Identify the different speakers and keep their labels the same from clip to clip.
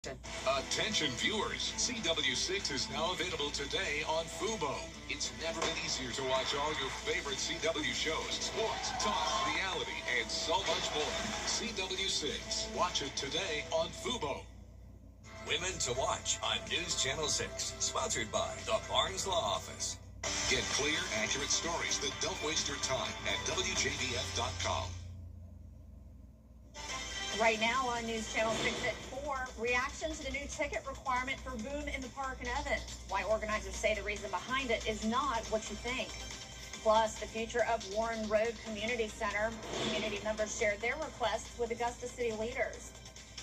Speaker 1: Attention viewers, CW6 is now available today on Fubo. It's never been easier to watch all your favorite CW shows, sports, talk, reality, and so much more. CW6. Watch it today on Fubo.
Speaker 2: Women to Watch on News Channel 6, sponsored by the Barnes Law Office.
Speaker 1: Get clear, accurate stories that don't waste your time at WJBF.com.
Speaker 3: Right now on News Channel 6 at 4, reaction to the new ticket requirement for Boom in the Park in Evans. Why organizers say the reason behind it is not what you think. Plus, the future of Warren Road Community Center. Community members shared their requests with Augusta city leaders.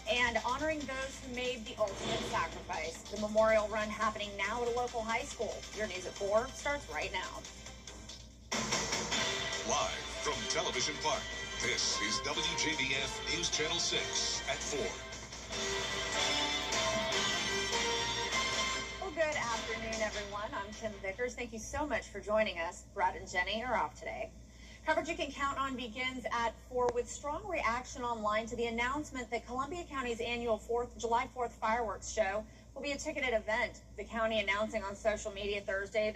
Speaker 3: And honoring those who made the ultimate sacrifice. The memorial run happening now at a local high school. Your News at 4 starts right now.
Speaker 1: Live from Television Park, this is WJBF News Channel 6 at 4.
Speaker 3: Well, good afternoon, everyone. I'm Kim Vickers. Thank you so much for joining us. Brad and Jenny are off today. Coverage you can count on begins at 4 with strong reaction online to the announcement that Columbia County's annual July 4th fireworks show will be a ticketed event. The county announcing on social media Thursday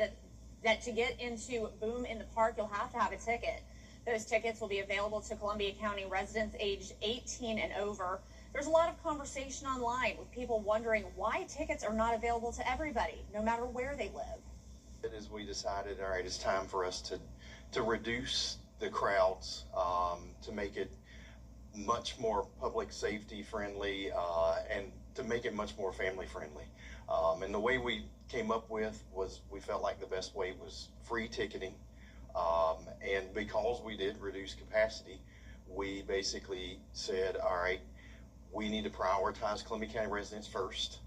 Speaker 3: that to get into Boom in the Park, you'll have to have a ticket. Those tickets will be available to Columbia County residents aged 18 and over. There's a lot of conversation online with people wondering why tickets are not available to everybody, no matter where they live.
Speaker 4: As we decided, all right, it's time for us to reduce the crowds, to make it much more public safety friendly, and to make it much more family friendly. And the way we came up with was we felt like the best way was free ticketing. And because we did reduce capacity, we basically said, all right, we need to prioritize Columbia County residents first.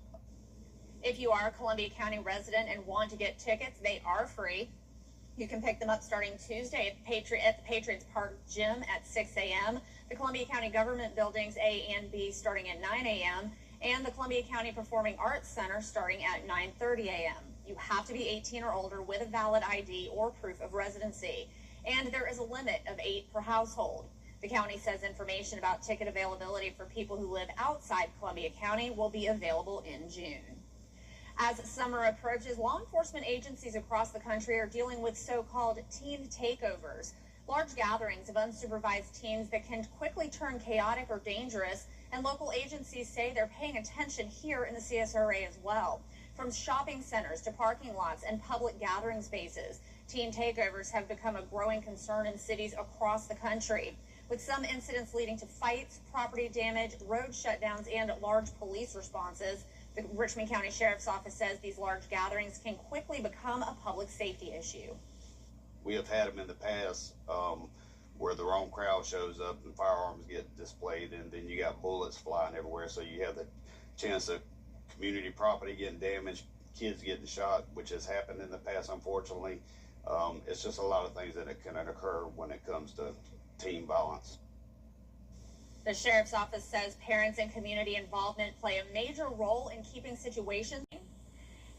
Speaker 3: If you are a Columbia County resident and want to get tickets, they are free. You can pick them up starting Tuesday at the Patriots Park Gym at 6 a.m., the Columbia County Government Buildings A and B starting at 9 a.m., and the Columbia County Performing Arts Center starting at 9:30 a.m. You have to be 18 or older with a valid ID or proof of residency, and there is a limit of 8 per household. The county says information about ticket availability for people who live outside Columbia County will be available in June. As summer approaches, law enforcement agencies across the country are dealing with so-called teen takeovers, large gatherings of unsupervised teens that can quickly turn chaotic or dangerous, and local agencies say they're paying attention here in the CSRA as well. From shopping centers to parking lots and public gathering spaces, teen takeovers have become a growing concern in cities across the country, with some incidents leading to fights, property damage, road shutdowns, and large police responses. The Richmond County Sheriff's Office says these large gatherings can quickly become a public safety issue.
Speaker 5: We have had them in the past where the wrong crowd shows up and firearms get displayed, and then you got bullets flying everywhere, so you have the chance of community property getting damaged, kids getting shot, which has happened in the past, unfortunately. It's just a lot of things that can occur when it comes to teen violence.
Speaker 3: The Sheriff's Office says parents and community involvement play a major role in keeping situations.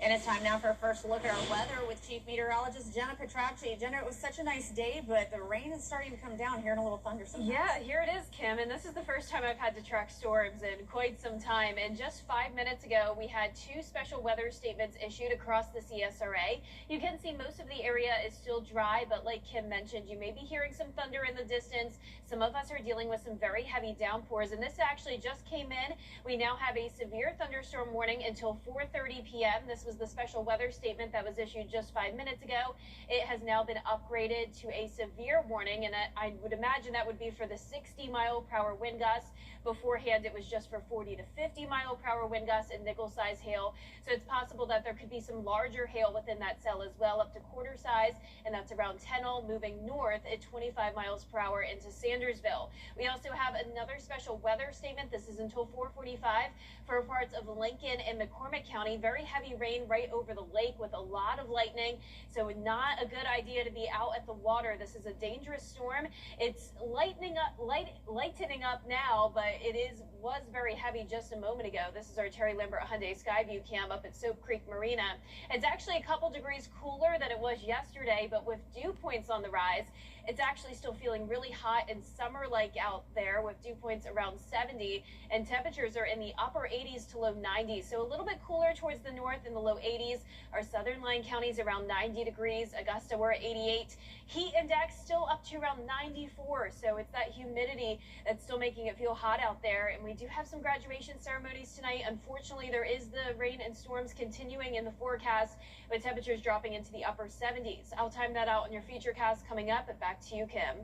Speaker 3: And it's time now for a first look at our weather with Chief Meteorologist Jenna Petracci. Jenna, it was such a nice day, but the rain is starting to come down here in a little thunder sometimes.
Speaker 6: Yeah, here it is, Kim, and this is the first time I've had to track storms in quite some time. And just 5 minutes ago, we had 2 special weather statements issued across the CSRA. You can see most of the area is still dry, but like Kim mentioned, you may be hearing some thunder in the distance. Some of us are dealing with some very heavy downpours, and this actually just came in. We now have a severe thunderstorm warning until 4:30 p.m. This was the special weather statement that was issued just 5 minutes ago. It has now been upgraded to a severe warning, and I would imagine that would be for the 60-mile-per-hour wind gusts. Beforehand, it was just for 40 to 50-mile-per-hour wind gusts and nickel-size hail. So it's possible that there could be some larger hail within that cell as well, up to quarter size, and that's around Tennell, moving north at 25 miles per hour into Sandersville. We also have another special weather statement. This is until 4:45 for parts of Lincoln and McCormick County. Very heavy rain right over the lake with a lot of lightning, so not a good idea to be out at the water. This is a dangerous storm. It's lightening up now, but it was very heavy just a moment ago. This is our Terry Lambert Hyundai Skyview cam up at Soap Creek Marina. It's actually a couple degrees cooler than it was yesterday, but with dew points on the rise, It's actually still feeling really hot and summer-like out there with dew points around 70, and temperatures are in the upper 80s to low 90s. So a little bit cooler towards the north in the low 80s. Our southern line counties around 90 degrees. Augusta, we're at 88. Heat index still up to around 94. So it's that humidity that's still making it feel hot out there. And we do have some graduation ceremonies tonight. Unfortunately, there is the rain and storms continuing in the forecast, with temperatures dropping into the upper 70s. I'll time that out in your futurecast coming up. But back to you, Kim.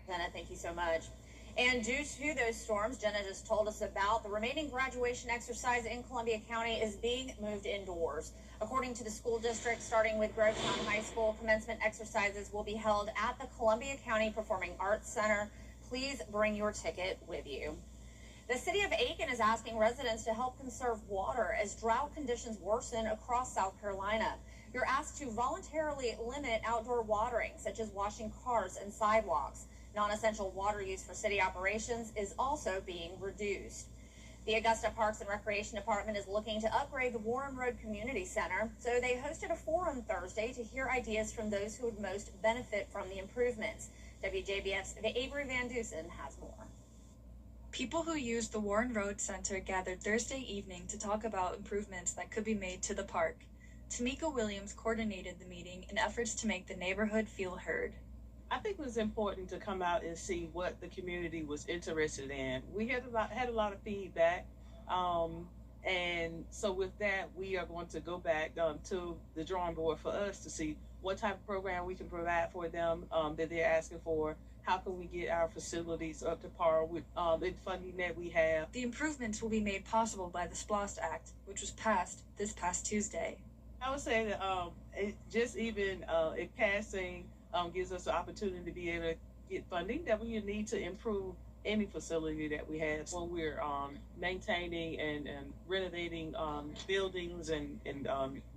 Speaker 3: Jenna, thank you so much. And due to those storms Jenna just told us about, the remaining graduation exercise in Columbia County is being moved indoors. According to the school district, starting with Grovetown High School, commencement exercises will be held at the Columbia County Performing Arts Center. Please bring your ticket with you. The city of Aiken is asking residents to help conserve water as drought conditions worsen across South Carolina. You're asked to voluntarily limit outdoor watering, such as washing cars and sidewalks. Non-essential water use for city operations is also being reduced. The Augusta Parks and Recreation Department is looking to upgrade the Warren Road Community Center, so they hosted a forum Thursday to hear ideas from those who would most benefit from the improvements. WJBF's Avery Van Dusen has more.
Speaker 7: People who used the Warren Road Center gathered Thursday evening to talk about improvements that could be made to the park. Tamika Williams coordinated the meeting in efforts to make the neighborhood feel heard.
Speaker 8: I think it was important to come out and see what the community was interested in. We had a lot of feedback, and so with that, we are going to go back to the drawing board for us to see what type of program we can provide for them that they're asking for. How can we get our facilities up to par with the funding that we have?
Speaker 7: The improvements will be made possible by the SPLOST Act, which was passed this past Tuesday.
Speaker 8: I would say that it passing gives us the opportunity to be able to get funding that we need to improve any facility that we have when we're maintaining and renovating buildings and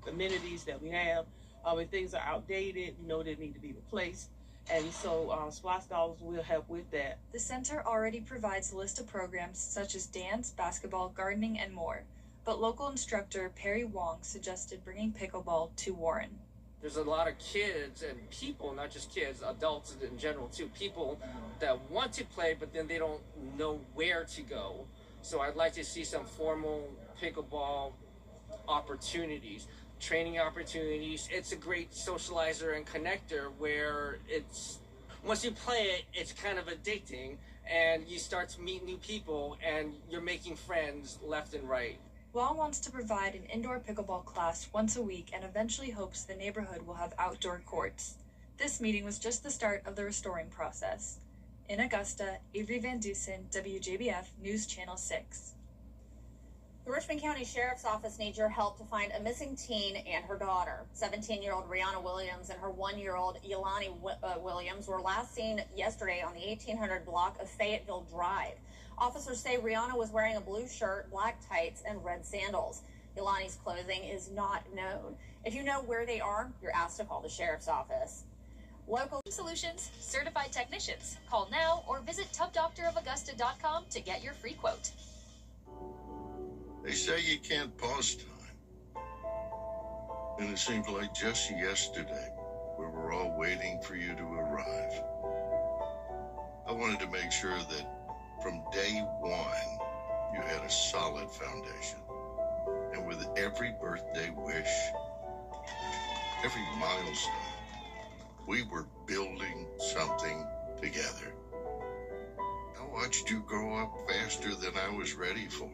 Speaker 8: amenities that we have. When things are outdated, we know they need to be replaced. And so SPLOST dollars will help with that.
Speaker 7: The center already provides a list of programs such as dance, basketball, gardening, and more. But local instructor Perry Wong suggested bringing pickleball to Warren.
Speaker 9: There's a lot of kids and people, not just kids, adults in general too, people that want to play, but then they don't know where to go. So I'd like to see some formal pickleball opportunities, training opportunities. It's a great socializer and connector where once you play it, it's kind of addicting and you start to meet new people and you're making friends left and right.
Speaker 7: Wong wants to provide an indoor pickleball class once a week and eventually hopes the neighborhood will have outdoor courts. This meeting was just the start of the restoring process. In Augusta, Avery Van Dusen, WJBF News Channel 6.
Speaker 3: The Richmond County Sheriff's Office needs your help to find a missing teen and her daughter. 17-year-old Rihanna Williams and her 1-year-old Yelani Williams were last seen yesterday on the 1800 block of Fayetteville Drive. Officers say Rihanna was wearing a blue shirt, black tights, and red sandals. Yelani's clothing is not known. If you know where they are, you're asked to call the Sheriff's Office. Local
Speaker 10: Solutions, certified technicians. Call now or visit tubdoctorofaugusta.com to get your free quote.
Speaker 11: They say you can't pause time. And it seems like just yesterday we were all waiting for you to arrive. I wanted to make sure that from day one, you had a solid foundation. And with every birthday wish, every milestone, we were building something together. I watched you grow up faster than I was ready for.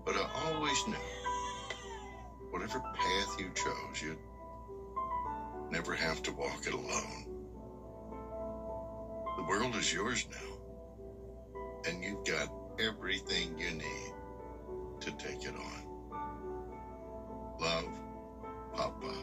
Speaker 11: But I always knew, whatever path you chose, you'd never have to walk it alone. The world is yours now, and you've got everything you need to take it on. Love, Papa.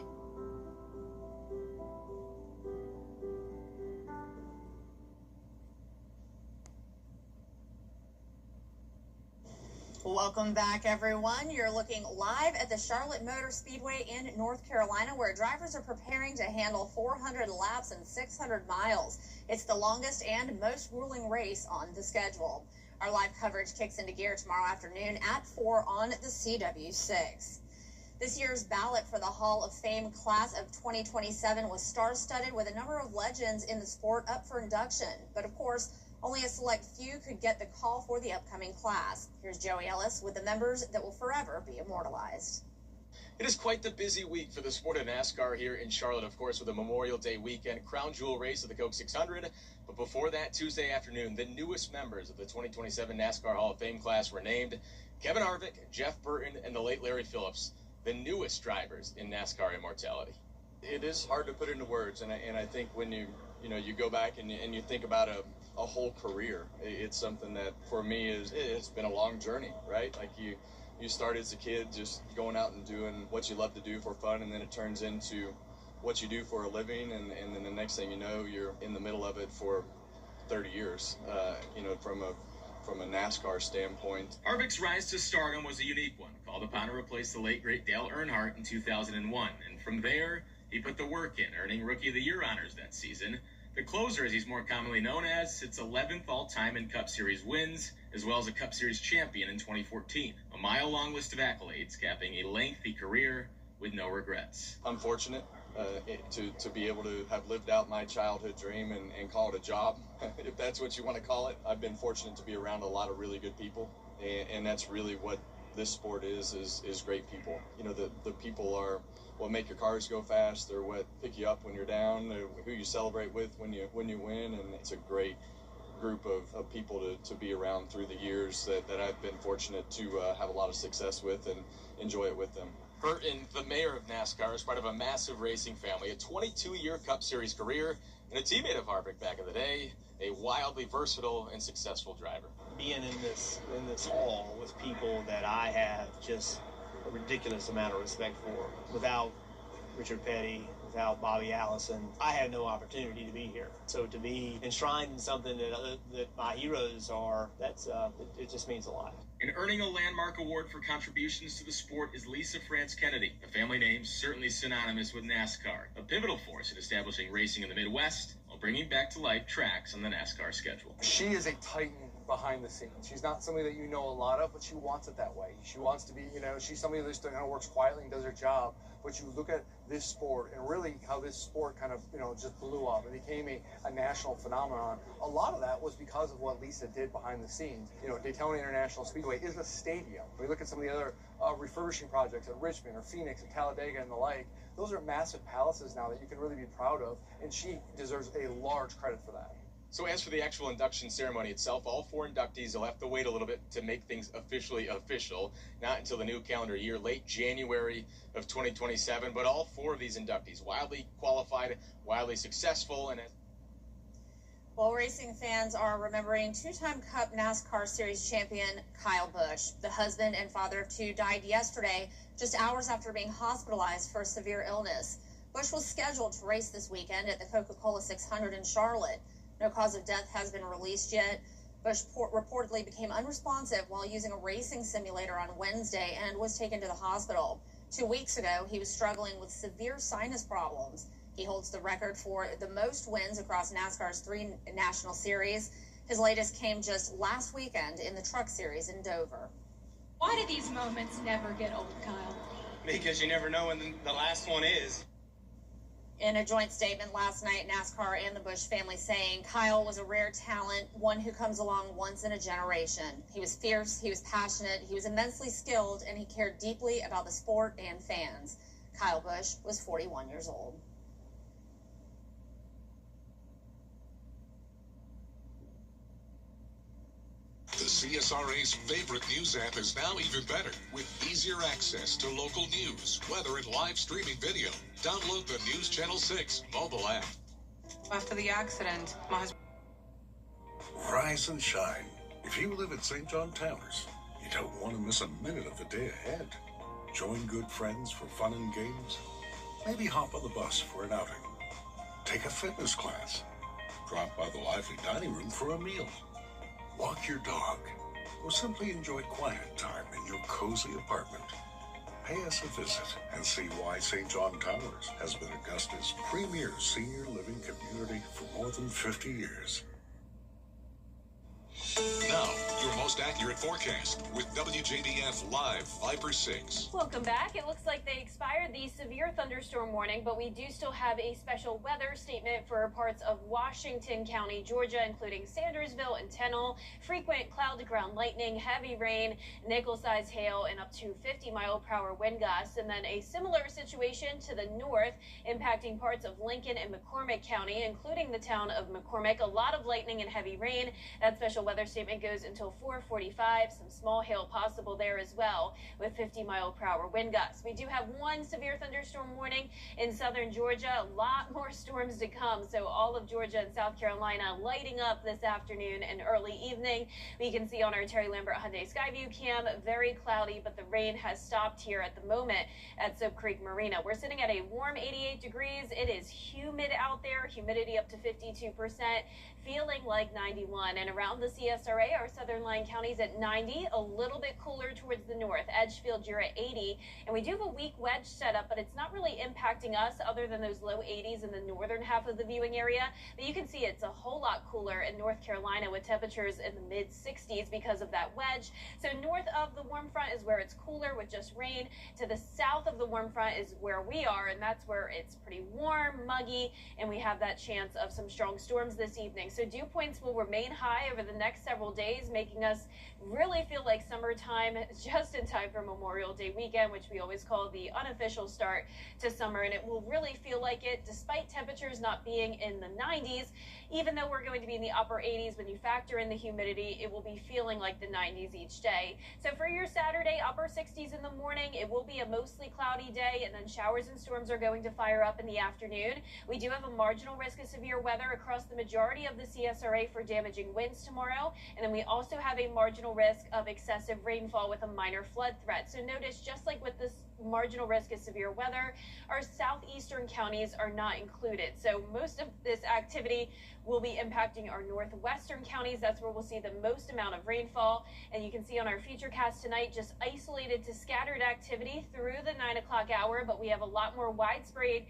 Speaker 3: Welcome back, everyone. You're looking live at the Charlotte Motor Speedway in North Carolina, where drivers are preparing to handle 400 laps and 600 miles. It's the longest and most grueling race on the schedule. Our live coverage kicks into gear tomorrow afternoon at 4 on the CW6. This year's ballot for the Hall of Fame class of 2027 was star-studded with a number of legends in the sport up for induction. But of course, only a select few could get the call for the upcoming class. Here's Joey Ellis with the members that will forever be immortalized.
Speaker 12: It is quite the busy week for the sport of NASCAR here in Charlotte, of course, with a Memorial Day weekend crown jewel race of the Coke 600. But before that, Tuesday afternoon, the newest members of the 2027 NASCAR Hall of Fame class were named. Kevin Harvick, Jeff Burton, and the late Larry Phillips, the newest drivers in NASCAR immortality.
Speaker 13: It is hard to put into words, and I think when you go back and you think about a whole career, it's something that for me it's been a long journey, right? Like you start as a kid just going out and doing what you love to do for fun, and then it turns into what you do for a living, and then the next thing you know, you're in the middle of it for 30 years, from a NASCAR standpoint.
Speaker 14: Harvick's rise to stardom was a unique one, called upon to replace the late great Dale Earnhardt in 2001, and from there, he put the work in, earning Rookie of the Year honors that season. The closer, as he's more commonly known as, sits 11th all-time in Cup Series wins, as well as a Cup Series champion in 2014. A mile-long list of accolades, capping a lengthy career with no regrets.
Speaker 13: I'm fortunate to be able to have lived out my childhood dream and call it a job, if that's what you want to call it. I've been fortunate to be around a lot of really good people, and that's really what this sport is great people. The people are what make your cars go fast. They're what pick you up when you're down. They're who you celebrate with when you win, and it's a great group of people to be around through the years that I've been fortunate to have a lot of success with and enjoy it with them.
Speaker 12: Burton, the mayor of NASCAR, is part of a massive racing family, a 22-year Cup Series career, and a teammate of Harvick back in the day, a wildly versatile and successful driver.
Speaker 15: Being in this hall with people that I have just a ridiculous amount of respect for. Without Richard Petty, without Bobby Allison, I had no opportunity to be here. So to be enshrined in something that my heroes are, it just means a lot.
Speaker 14: And earning a landmark award for contributions to the sport is Lisa France Kennedy, a family name certainly synonymous with NASCAR, a pivotal force in establishing racing in the Midwest while bringing back to life tracks on the NASCAR schedule.
Speaker 16: She is a titan behind the scenes. She's not somebody that you know a lot of, but she wants it that way. She wants to be, she's somebody that just kind of works quietly and does her job. But you look at this sport and really how this sport kind of, just blew up. It became a national phenomenon. A lot of that was because of what Lisa did behind the scenes. Daytona International Speedway is a stadium. We look at some of the other refurbishing projects at Richmond or Phoenix and Talladega and the like. Those are massive palaces now that you can really be proud of, and she deserves a large credit for that.
Speaker 12: So as for the actual induction ceremony itself, all 4 inductees will have to wait a little bit to make things officially official, not until the new calendar year, late January of 2027. But all 4 of these inductees, wildly qualified, wildly successful, and
Speaker 3: Well, racing fans are remembering 2-time Cup NASCAR Series champion Kyle Busch. The husband and father of 2 died yesterday, just hours after being hospitalized for a severe illness. Busch was scheduled to race this weekend at the Coca-Cola 600 in Charlotte. No cause of death has been released yet. Busch reportedly became unresponsive while using a racing simulator on Wednesday and was taken to the hospital. 2 weeks ago, he was struggling with severe sinus problems. He holds the record for the most wins across NASCAR's 3 national series. His latest came just last weekend in the Truck Series in Dover.
Speaker 17: Why do these moments never get old, Kyle?
Speaker 18: Because you never know when the last one is.
Speaker 3: In a joint statement last night, NASCAR and the Busch family saying Kyle was a rare talent, one who comes along once in a generation. He was fierce, he was passionate, he was immensely skilled, and he cared deeply about the sport and fans. Kyle Busch was 41 years old.
Speaker 1: The CSRA's favorite news app is now even better, with easier access to local news, weather, and live streaming video. Download the News Channel 6 mobile app.
Speaker 19: After the accident, my husband...
Speaker 20: Rise and shine. If you live at St. John Towers, you don't want to miss a minute of the day ahead. Join good friends for fun and games. Maybe hop on the bus for an outing. Take a fitness class. Drop by the lively dining room for a meal. Walk your dog, or simply enjoy quiet time in your cozy apartment. Pay us a visit and see why St. John Towers has been Augusta's premier senior living community for more than 50 years.
Speaker 1: Now, Your most accurate forecast with WJBF Live Viper 6.
Speaker 6: Welcome back. It looks like they expired the severe thunderstorm warning, but we do still have a special weather statement for parts of Washington County, Georgia, including Sandersville and Tennille. Frequent cloud-to-ground lightning, heavy rain, nickel-sized hail, and up to 50-mile-per-hour wind gusts. And then a similar situation to the north, impacting parts of Lincoln and McCormick County, including the town of McCormick. A lot of lightning and heavy rain. That special weather statement goes until 4:45. Some small hail possible there as well with 50-mile-per-hour wind gusts. We do have one severe thunderstorm warning in southern Georgia. A lot more storms to come. So all of Georgia and South Carolina lighting up this afternoon and early evening. We can see on our Terry Lambert Hyundai Skyview cam, very cloudy, but the rain has stopped here at the moment at Soap Creek Marina. We're sitting at a warm 88 degrees. It is humid out there, humidity up to 52%, feeling like 91. And around the CSRA, our southern line counties at 90, a little bit cooler towards the north. Edgefield, you're at 80. And we do have a weak wedge set up, but it's not really impacting us other than those low 80s in the northern half of the viewing area. But you can see it's a whole lot cooler in North Carolina with temperatures in the mid 60s because of that wedge. So north of the warm front is where it's cooler with just rain. To the south of the warm front is where we are, and that's where it's pretty warm, muggy, and we have that chance of some strong storms this evening. So dew points will remain high over the next several days, making us really feel like summertime just in time for Memorial Day weekend, which we always call the unofficial start to summer. And it will really feel like it despite temperatures not being in the 90s. Even though we're going to be in the upper 80s, when you factor in the humidity, it will be feeling like the 90s each day. So for your Saturday, upper 60s in the morning, it will be a mostly cloudy day, and then showers and storms are going to fire up in the afternoon. We do have a marginal risk of severe weather across the majority of the CSRA for damaging winds tomorrow. And then we also have a marginal risk of excessive rainfall with a minor flood threat. So notice, just like with this marginal risk of severe weather, our southeastern counties are not included. So most of this activity will be impacting our northwestern counties. That's where we'll see the most amount of rainfall. And you can see on our futurecast tonight, just isolated to scattered activity through the 9 o'clock hour, but we have a lot more widespread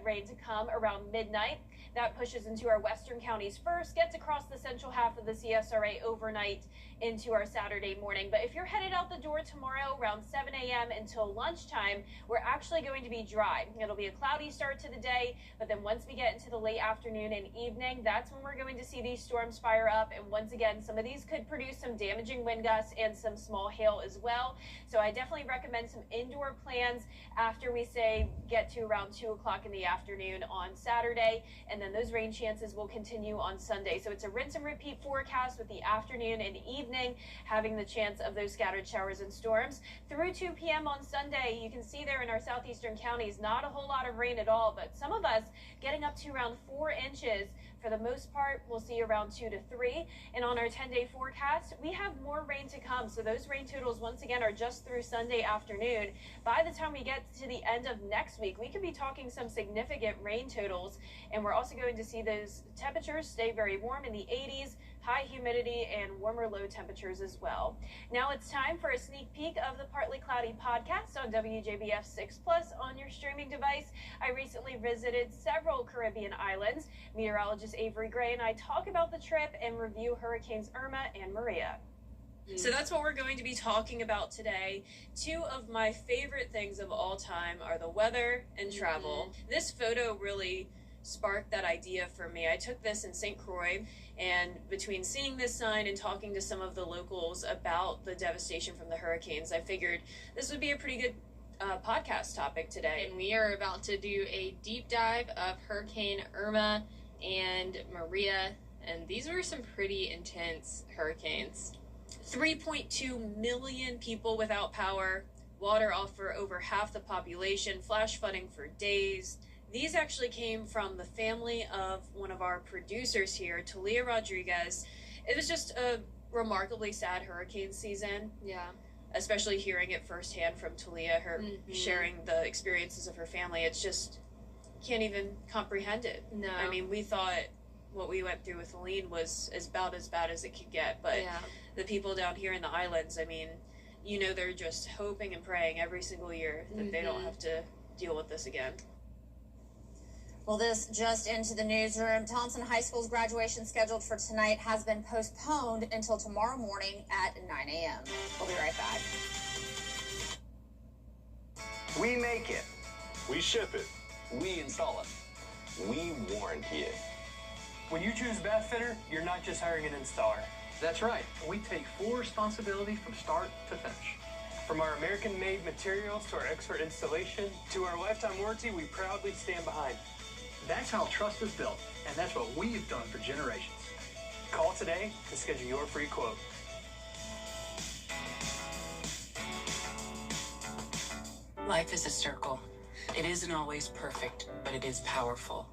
Speaker 6: rain to come around midnight. That pushes into our western counties first, gets across the central half of the CSRA overnight into our Saturday morning. But if you're headed out the door tomorrow around 7 a.m. until lunchtime, we're actually going to be dry. It'll be a cloudy start to the day, but then once we get into the late afternoon and evening, that's when we're going to see these storms fire up. And once again, some of these could produce some damaging wind gusts and some small hail as well. So I definitely recommend some indoor plans after we say get to around 2 o'clock in the afternoon on Saturday. And then those rain chances will continue on Sunday. So it's a rinse and repeat forecast with the afternoon and evening having the chance of those scattered showers and storms. Through 2 p.m. on Sunday, you can see there in our southeastern counties, not a whole lot of rain at all, but some of us getting up to around 4 inches. For the most part, we'll see around 2 to 3. And on our 10-day forecast, we have more rain to come. So those rain totals, once again, are just through Sunday afternoon. By the time we get to the end of next week, we could be talking some significant rain totals. And we're also going to see those temperatures stay very warm in the 80s, high humidity, and warmer low temperatures as well. Now it's time for a sneak peek of the Partly Cloudy podcast on WJBF 6 Plus on your streaming device. I recently visited several Caribbean islands. Meteorologist Avery Gray and I talk about the trip and review Hurricanes Irma and Maria. So that's what we're going to be talking about today. Two of my favorite things of all time are the weather and travel. This photo really sparked that idea for me. I took this in St. Croix, and between seeing this sign and talking to some of the locals about the devastation from the hurricanes, I figured this would be a pretty good podcast topic today.
Speaker 21: And we are about to do a deep dive of Hurricane Irma and Maria, and these were some pretty intense hurricanes.
Speaker 6: 3.2 million people without power, water off for over half the population, flash flooding for days. These actually came from the family of one of our producers here, Talia Rodriguez. It was just a remarkably sad hurricane season.
Speaker 21: Yeah.
Speaker 6: Especially hearing it firsthand from Talia, her sharing the experiences of her family. It's just, can't even comprehend it.
Speaker 21: No.
Speaker 6: I mean, we thought what we went through with Helene was about as bad as it could get, but the people down here in the islands, I mean, you know, they're just hoping and praying every single year that they don't have to deal with this again.
Speaker 3: Well, this just into the newsroom. Thompson High School's graduation scheduled for tonight has been postponed until tomorrow morning at 9 a.m. We'll be right back.
Speaker 2: We make it.
Speaker 22: We ship it.
Speaker 2: We install it. We warranty it.
Speaker 23: When you choose Bath Fitter, you're not just hiring an installer.
Speaker 24: That's right. We take full responsibility from start to finish.
Speaker 23: From our American-made materials to our expert installation to our lifetime warranty, we proudly stand behind.
Speaker 24: That's how trust is built, and that's what we've done for generations.
Speaker 23: Call today to schedule your free quote.
Speaker 25: Life is a circle. It isn't always perfect, but it is powerful,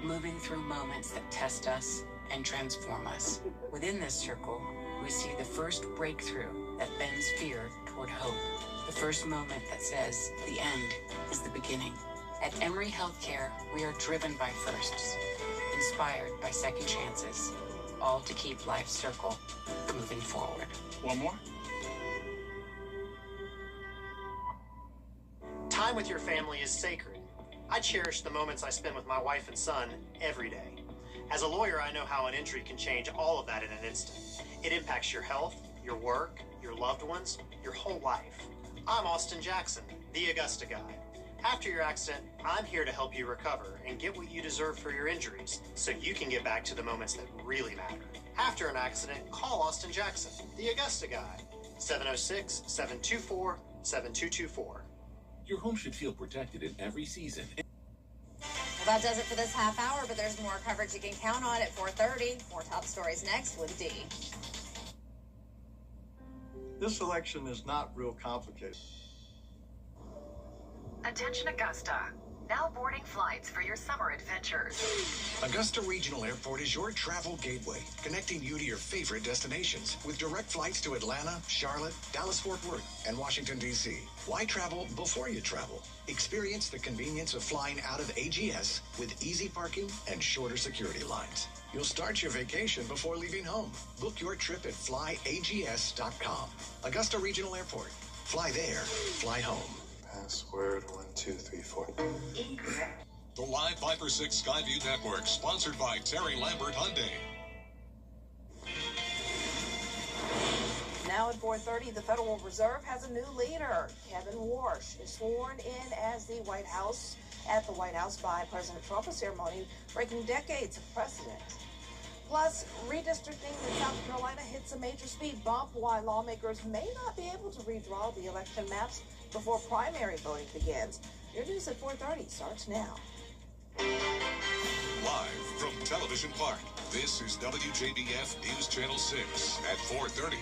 Speaker 25: moving through moments that test us and transform us. Within this circle, we see the first breakthrough that bends fear toward hope. The first moment that says the end is the beginning. At Emory Healthcare, we are driven by firsts, inspired by second chances, all to keep life's circle moving forward.
Speaker 2: One more?
Speaker 26: Time with your family is sacred. I cherish the moments I spend with my wife and son every day. As a lawyer, I know how an injury can change all of that in an instant. It impacts your health, your work, your loved ones, your whole life. I'm Austin Jackson, the Augusta guy. After your accident, I'm here to help you recover and get what you deserve for your injuries so you can get back to the moments that really matter. After an accident, call Austin Jackson, the Augusta guy. 706-724-7224.
Speaker 1: Your home should feel protected in every season.
Speaker 3: Well, that does it for this half hour, but there's more coverage you can count on at 4:30. More top stories next with Dee.
Speaker 27: This election is not real complicated.
Speaker 28: Attention Augusta. Now boarding flights for your summer adventures.
Speaker 29: Augusta Regional Airport is your travel gateway, connecting you to your favorite destinations with direct flights to Atlanta, Charlotte, Dallas-Fort Worth, and Washington, D.C. Why travel before you travel? Experience the convenience of flying out of AGS with easy parking and shorter security lines. You'll start your vacation before leaving home. Book your trip at flyags.com. Augusta Regional Airport. Fly there, fly home.
Speaker 27: Password 1234.
Speaker 28: Incorrect.
Speaker 1: The Live Viper 6 Skyview Network, sponsored by Terry Lambert Hyundai.
Speaker 30: Now at 4:30, the Federal Reserve has a new leader. Kevin Warsh is sworn in as the White House at the White House by President Trump, a ceremony breaking decades of precedent. Plus, redistricting in South Carolina hits a major speed bump, while lawmakers may not be able to redraw the election maps before primary voting begins. Your news at 4:30 starts now.
Speaker 1: Live from Television Park, this is WJBF News Channel 6 at 4:30.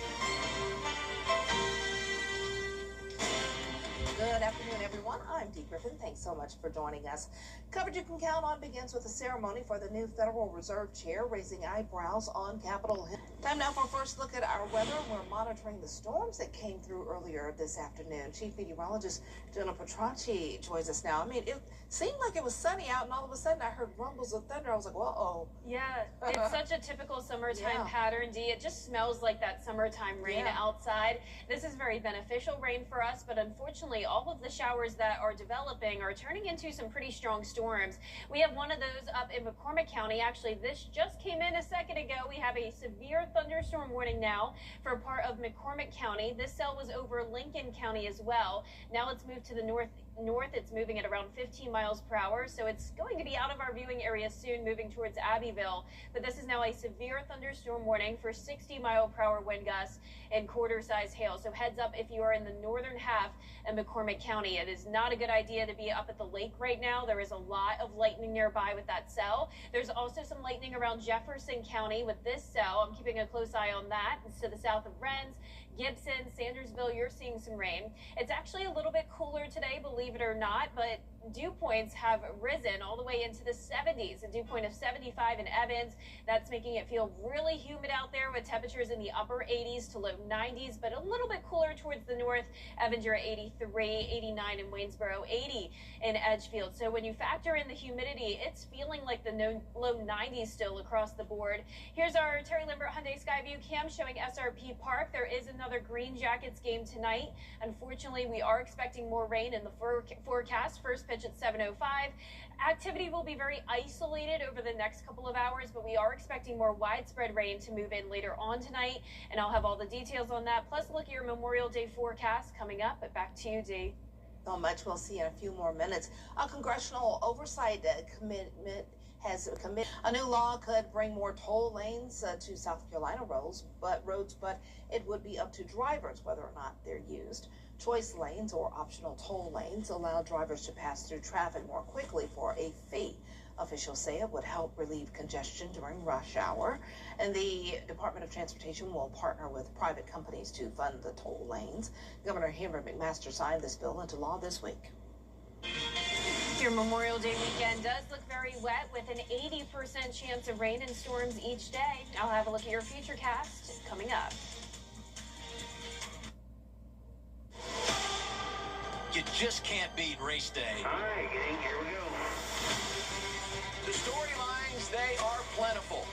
Speaker 30: Good afternoon, everyone. I'm Dee Griffin. Thanks so much for joining us. Coverage you can count on begins with a ceremony for the new Federal Reserve Chair, raising eyebrows on Capitol Hill. Time now for a first look at our weather. We're monitoring the storms that came through earlier this afternoon. Chief Meteorologist Jenna Petracci joins us now. I mean, it seemed like it was sunny out, and all of a sudden I heard rumbles of thunder. I was like, uh-oh.
Speaker 6: Yeah, it's such a typical summertime pattern, Dee. It just smells like that summertime rain outside. This is very beneficial rain for us, but unfortunately, all of the showers that are developing are turning into some pretty strong storms. We have one of those up in McCormick County. Actually, this just came in a second ago. We have a severe thunderstorm warning now for part of McCormick County. This cell was over Lincoln County as well. Now it's moved to the north. It's moving at around 15 miles per hour, so it's going to be out of our viewing area soon, moving towards Abbeville. But this is now a severe thunderstorm warning for 60-mile-per-hour wind gusts and quarter-size hail. So heads up if you are in the northern half of McCormick County. It is not a good idea to be up at the lake right now. There is a lot of lightning nearby with that cell. There's also some lightning around Jefferson County with this cell. I'm keeping a close eye on that. It's to the south of Rennes. Gibson, Sandersville, you're seeing some rain. It's actually a little bit cooler today, believe it or not, but dew points have risen all the way into the 70s. A dew point of 75 in Evans. That's making it feel really humid out there with temperatures in the upper 80s to low 90s, but a little bit cooler towards the north. Evans, you're at 83, 89 in Waynesboro, 80 in Edgefield. So when you factor in the humidity, it's feeling like the low 90s still across the board. Here's our Terry Lambert Hyundai Skyview cam showing SRP Park. There is another Green Jackets game tonight. Unfortunately, we are expecting more rain in the forecast. First pitch at 7:05. Activity will be very isolated over the next couple of hours, but we are expecting more widespread rain to move in later on tonight, and I'll have all the details on that, plus a look at your Memorial Day forecast coming up. But back to you, Dee.
Speaker 30: So much we'll see in a few more minutes. A congressional oversight commitment has committed a new law could bring more toll lanes to South Carolina roads, but it would be up to drivers whether or not they're used. Choice lanes or optional toll lanes allow drivers to pass through traffic more quickly for a fee. Officials say it would help relieve congestion during rush hour, and the Department of Transportation will partner with private companies to fund the toll lanes. Governor Henry McMaster signed this bill into law this week.
Speaker 6: Your Memorial Day weekend does look very wet with an 80% chance of rain and storms each day. I'll have a look at your futurecast coming up.
Speaker 4: You just can't beat race day.
Speaker 5: All right, gang, here we go.
Speaker 4: The storylines, they are plentiful.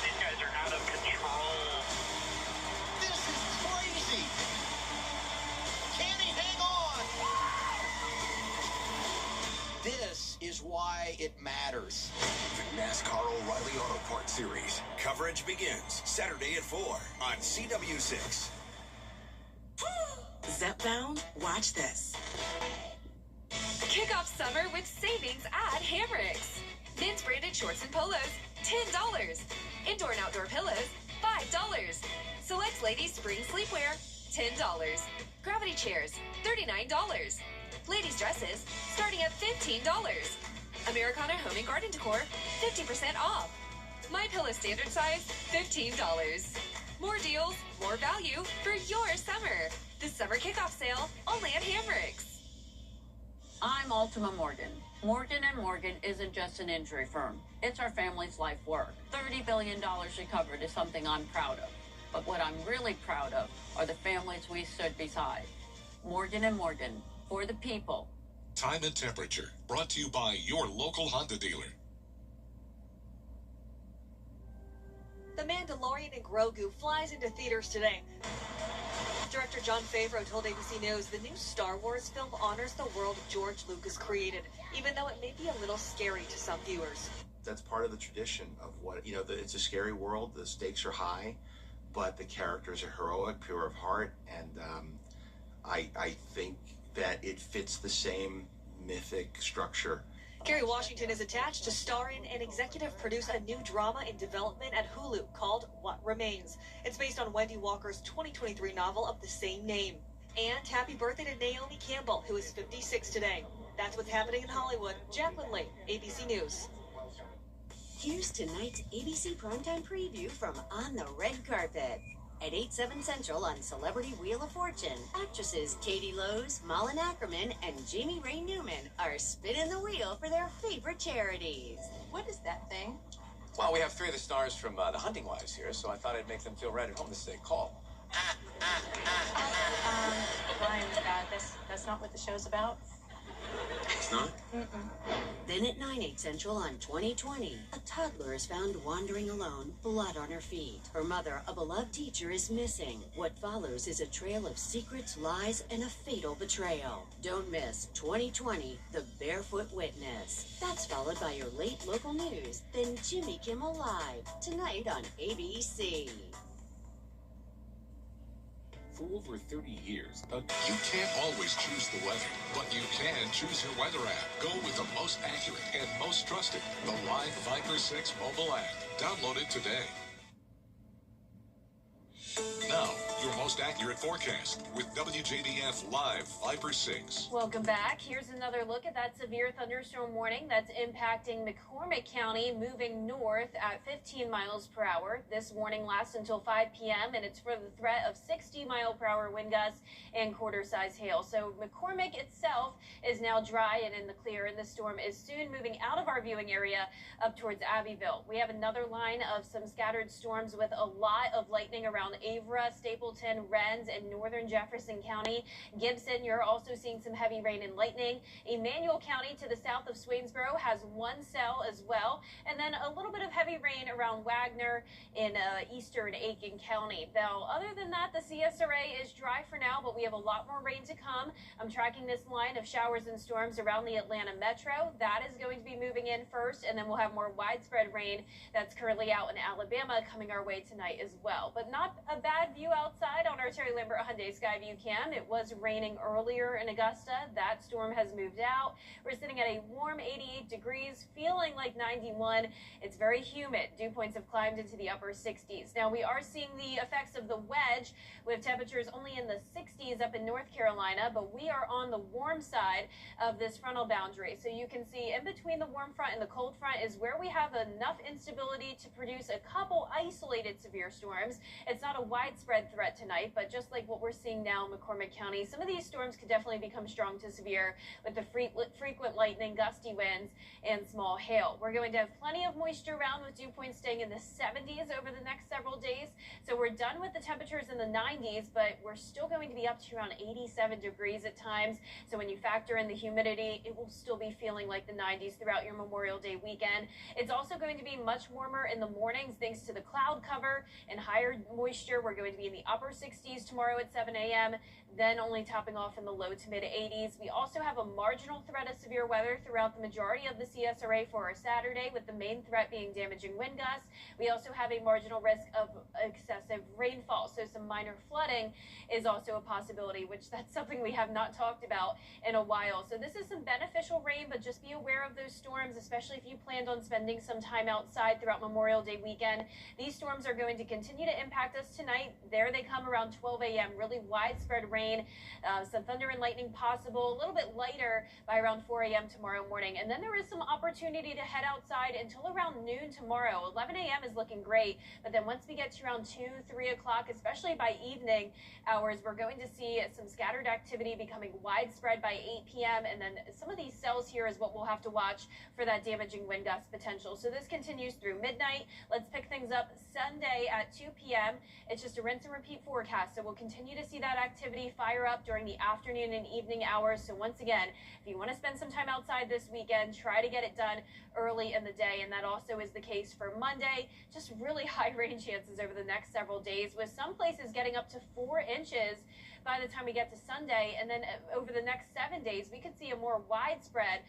Speaker 5: These guys are out of control.
Speaker 4: This is crazy. Can he hang on? This is why it matters.
Speaker 7: The NASCAR O'Reilly Auto Parts Series. Coverage begins Saturday at 4 on CW6.
Speaker 8: Zepbound? Watch this.
Speaker 9: Kick off summer with savings at Hamricks. Men's branded shorts and polos, $10. Indoor and outdoor pillows, $5. Select ladies spring sleepwear, $10. Gravity chairs, $39. Ladies dresses, starting at $15. Americana home and garden decor, 50% off. My Pillow standard size, $15. More deals, more value for your summer. The summer kickoff sale only at Hamricks.
Speaker 10: I'm Ultima Morgan. Morgan & Morgan isn't just an injury firm. It's our family's life work. $30 billion recovered is something I'm proud of. But what I'm really proud of are the families we stood beside. Morgan & Morgan, for the people.
Speaker 1: Time and temperature, brought to you by your local Honda dealer.
Speaker 11: The Mandalorian and Grogu flies into theaters today. Director Jon Favreau told ABC News the new Star Wars film honors the world George Lucas created, even though it may be a little scary to some viewers.
Speaker 13: That's part of the tradition of what, it's a scary world, the stakes are high, but the characters are heroic, pure of heart, and I think that it fits the same mythic structure.
Speaker 11: Kerry Washington is attached to star in and executive produce a new drama in development at Hulu called What Remains. It's based on Wendy Walker's 2023 novel of the same name. And happy birthday to Naomi Campbell, who is 56 today. That's what's happening in Hollywood. Jacqueline Lee, ABC News.
Speaker 15: Here's tonight's ABC Primetime Preview from On the Red Carpet. At 8/7 Central on Celebrity Wheel of Fortune, actresses Katie Lowes, Malin Ackerman, and Jamie Ray Newman are spinning the wheel for their favorite charities. What is that thing?
Speaker 22: Well, we have 3 of the stars from The Hunting Wives here, so I thought I'd make them feel right at home this day. Call.
Speaker 31: Brian, that's not what the show's about.
Speaker 22: It's not?
Speaker 15: Then at 9/8 Central on 2020, a toddler is found wandering alone, blood on her feet. Her mother, a beloved teacher, is missing. What follows is a trail of secrets, lies, and a fatal betrayal. Don't miss 2020, The Barefoot Witness. That's followed by your late local news, then Jimmy Kimmel Live, tonight on ABC.
Speaker 1: For over 30 years, you can't always choose the weather, but you can choose your weather app. Go with the most accurate and most trusted, the Live Viper 6 mobile app. Download it today. Now, your most accurate forecast with WJBF Live Viper 6.
Speaker 6: Welcome back. Here's another look at that severe thunderstorm warning that's impacting McCormick County, moving north at 15 miles per hour. This warning lasts until 5 p.m., and it's for the threat of 60-mile-per-hour wind gusts and quarter-size hail. So McCormick itself is now dry and in the clear, and the storm is soon moving out of our viewing area up towards Abbeville. We have another line of some scattered storms with a lot of lightning around Avra, Stapleton, Rennes, and northern Jefferson County. Gibson, you're also seeing some heavy rain and lightning. Emmanuel County to the south of Swainsboro has one cell as well. And then a little bit of heavy rain around Wagner in eastern Aiken County. Now, other than that, the CSRA is dry for now, but we have a lot more rain to come. I'm tracking this line of showers and storms around the Atlanta metro. That is going to be moving in first, and then we'll have more widespread rain that's currently out in Alabama coming our way tonight as well. But not a bad view outside on our Terry Lambert Hyundai Skyview cam. It was raining earlier in Augusta. That storm has moved out. We're sitting at a warm 88 degrees, feeling like 91. It's very humid. Dew points have climbed into the upper 60s. Now, we are seeing the effects of the wedge with temperatures only in the 60s up in North Carolina, but we are on the warm side of this frontal boundary. So you can see in between the warm front and the cold front is where we have enough instability to produce a couple isolated severe storms. It's not a widespread threat tonight, but just like what we're seeing now in McCormick County, some of these storms could definitely become strong to severe with the frequent lightning, gusty winds, and small hail. We're going to have plenty of moisture around with dew points staying in the 70s over the next several days. So we're done with the temperatures in the 90s, but we're still going to be up to around 87 degrees at times. So when you factor in the humidity, it will still be feeling like the 90s throughout your Memorial Day weekend. It's also going to be much warmer in the mornings thanks to the cloud cover and higher moisture. We're going to be in the upper 60s tomorrow at 7 a.m., then only topping off in the low to mid 80s. We also have a marginal threat of severe weather throughout the majority of the CSRA for our Saturday, with the main threat being damaging wind gusts. We also have a marginal risk of excessive rainfall, so some minor flooding is also a possibility, which that's something we have not talked about in a while. So this is some beneficial rain, but just be aware of those storms, especially if you planned on spending some time outside throughout Memorial Day weekend. These storms are going to continue to impact us tonight. There they come around 12 a.m. Really widespread rain, some thunder and lightning possible, a little bit lighter by around 4 a.m. tomorrow morning. And then there is some opportunity to head outside until around noon tomorrow. 11 a.m. is looking great, but then once we get to around 2, 3 o'clock, especially by evening hours, we're going to see some scattered activity becoming widespread by 8 p.m. And then some of these cells here is what we'll have to watch for that damaging wind gust potential. So this continues through midnight. Let's pick things up Sunday at 2 p.m. It's just a rinse and repeat forecast. So we'll continue to see that activity fire up during the afternoon and evening hours. So once again, if you want to spend some time outside this weekend, try to get it done early in the day. And that also is the case for Monday. Just really high rain chances over the next several days, with some places getting up to 4 inches by the time we get to Sunday. And then over the next 7 days, we could see a more widespread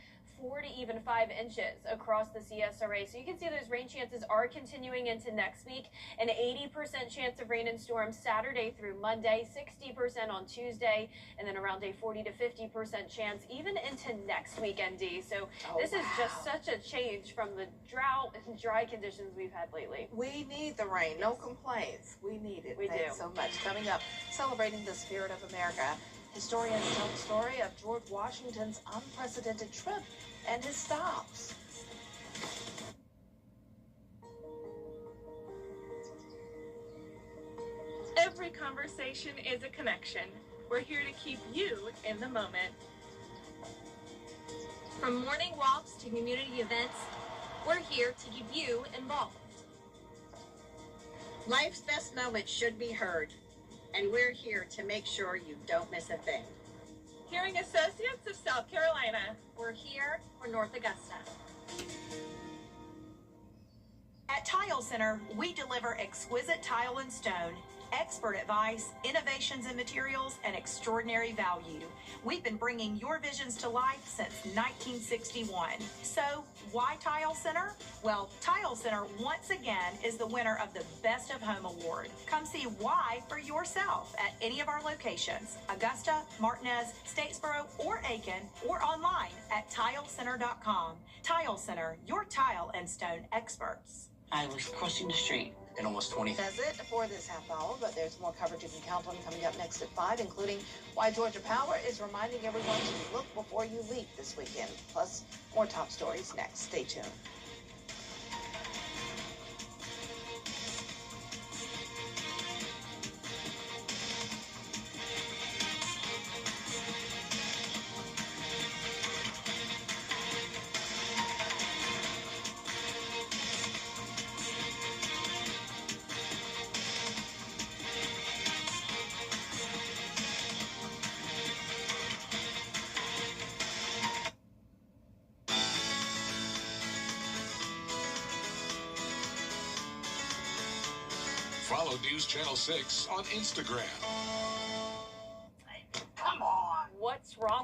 Speaker 6: 4 to even 5 inches across the CSRA. So you can see those rain chances are continuing into next week. An 80% chance of rain and storms Saturday through Monday, 60% on Tuesday, and then around a 40 to 50% chance even into next weekend, D. So this is just such a change from the drought and dry conditions we've had lately.
Speaker 30: We need the rain. No complaints. We need it.
Speaker 6: We
Speaker 30: Thanks
Speaker 6: do.
Speaker 30: so much. Coming up, celebrating the spirit of America, historians tell the story of George Washington's unprecedented trip and his stops.
Speaker 12: Every conversation is a connection. We're here to keep you in the moment.
Speaker 14: From morning walks to community events, we're here to keep you involved.
Speaker 16: Life's best moments should be heard, and we're here to make sure you don't miss a thing.
Speaker 12: Hearing Associates of South Carolina.
Speaker 14: We're here for North Augusta.
Speaker 17: At Tile Center, we deliver exquisite tile and stone, expert advice, innovations in materials, and extraordinary value. We've been bringing your visions to life since 1961. So, why Tile Center? Well, Tile Center once again is the winner of the Best of Home Award. Come see why for yourself at any of our locations: Augusta, Martinez, Statesboro, or Aiken, or online at tilecenter.com. Tile Center, your tile and stone experts.
Speaker 10: I was crossing the street.
Speaker 22: In almost 20.
Speaker 30: That's it for this half hour, but there's more coverage you can count on coming up next at 5, including why Georgia Power is reminding everyone to look before you leap this weekend. Plus, more top stories next. Stay tuned.
Speaker 1: Follow News Channel 6 on Instagram.
Speaker 16: Come on.
Speaker 6: What's wrong?